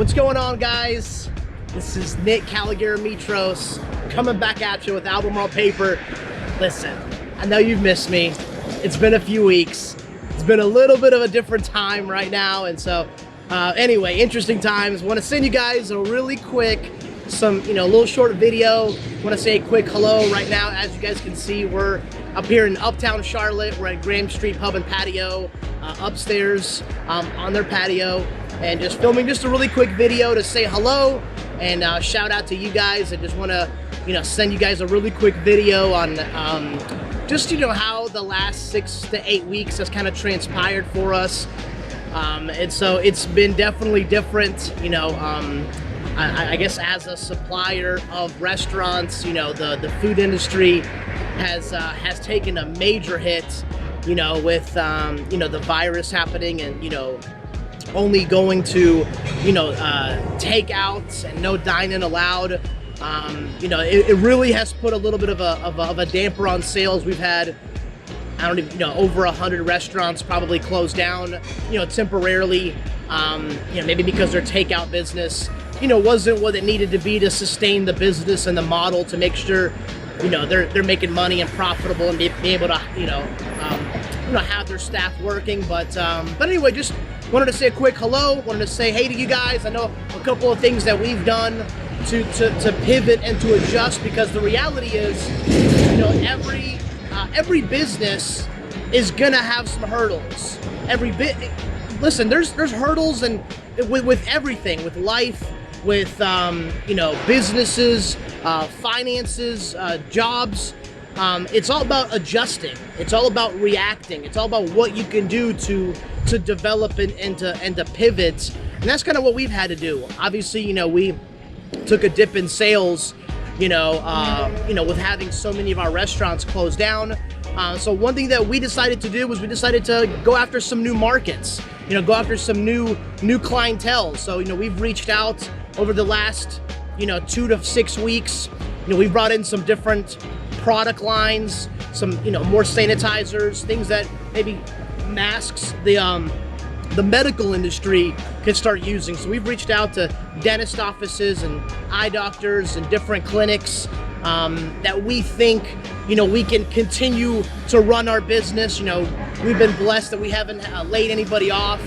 What's going on, guys? This is Nick Caligari-Mitros coming back at you with Albemarle Paper. Listen, I know you've missed me. It's been a few weeks. It's been a little bit of a different time right now, and so anyway, interesting times. Want to send you guys a really quick, little short video. Want to say a quick hello right now. As you guys can see, we're up here in Uptown Charlotte. We're at Graham Street Pub and Patio, upstairs on their patio, and just filming just a really quick video to say hello and shout out to you guys. I just want to, send you guys a really quick video on just how the last 6 to 8 weeks has kind of transpired for us. And so it's been definitely different, I guess as a supplier of restaurants, the food industry has taken a major hit, with the virus happening and only going to takeouts and no dine-in allowed. It really has put a little bit of a damper on sales. We've had, I don't even know, over 100 restaurants probably closed down, temporarily, maybe because their takeout business, wasn't what it needed to be to sustain the business and the model to make sure, they're making money and profitable and be able to, have their staff working. But anyway, just wanted to say a quick hello. Wanted to say hey to you guys. I know a couple of things that we've done to pivot and to adjust, because the reality is, every business is gonna have some hurdles. Listen, there's hurdles and with everything, with life, with businesses, finances, jobs. It's all about adjusting. It's all about reacting. It's all about what you can do to develop and to pivot. And that's kind of what we've had to do. Obviously, we took a dip in sales, with having so many of our restaurants closed down. So one thing that we decided to do was we decided to go after some new markets, go after some new clientele. So, we've reached out over the last, 2 to 6 weeks. We've brought in some different product lines, some, more sanitizers, things that maybe masks the medical industry could start using. So we've reached out to dentist offices and eye doctors and different clinics that we think, we can continue to run our business. We've been blessed that we haven't laid anybody off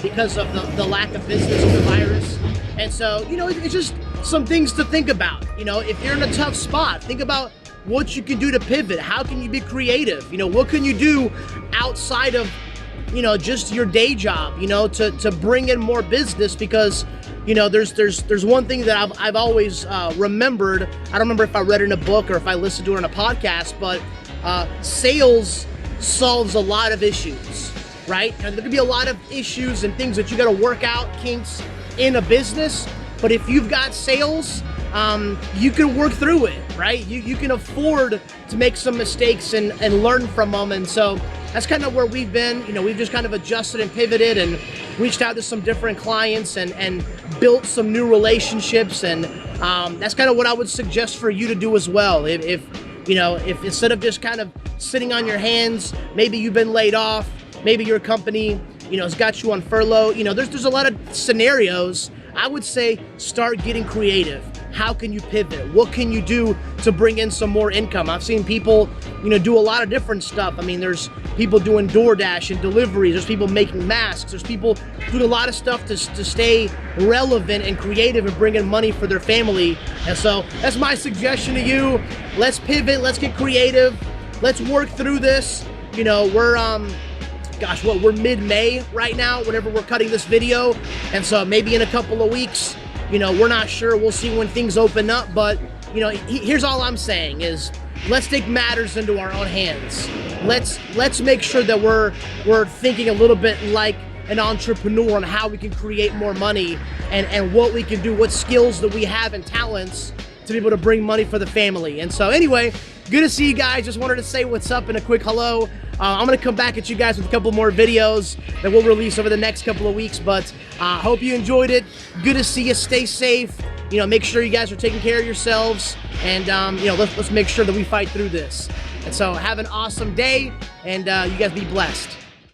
because of the lack of business of the virus. And so, it's just some things to think about. If you're in a tough spot, think about what you can do to pivot. How can you be creative? What can you do outside of, just your day job, to bring in more business? Because, there's one thing that I've always remembered. I don't remember if I read it in a book or if I listened to it on a podcast, but sales solves a lot of issues, right? And there could be a lot of issues and things that you got to work out, kinks in a business. But if you've got sales, you can work through it, right? You can afford to make some mistakes and learn from them. And so that's kind of where we've been. We've just kind of adjusted and pivoted and reached out to some different clients and built some new relationships. And that's kind of what I would suggest for you to do as well. If instead of just kind of sitting on your hands, maybe you've been laid off, maybe your company, has got you on furlough. There's a lot of scenarios. I would say start getting creative. How can you pivot? What can you do to bring in some more income? I've seen people, do a lot of different stuff. I mean, there's people doing DoorDash and deliveries. There's people making masks. There's people doing a lot of stuff to stay relevant and creative and bring in money for their family. And so that's my suggestion to you. Let's pivot. Let's get creative. Let's work through this. We're mid-May right now whenever we're cutting this video. And so maybe in a couple of weeks, we're not sure. We'll see when things open up. But, here's all I'm saying is let's take matters into our own hands. Let's make sure that we're thinking a little bit like an entrepreneur on how we can create more money and what we can do, what skills that we have and talents to be able to bring money for the family. And so anyway, good to see you guys. Just wanted to say what's up and a quick hello. I'm going to come back at you guys with a couple more videos that we'll release over the next couple of weeks, but hope you enjoyed it. Good to see you. Stay safe. Make sure you guys are taking care of yourselves, and let's make sure that we fight through this. And so have an awesome day, and you guys be blessed.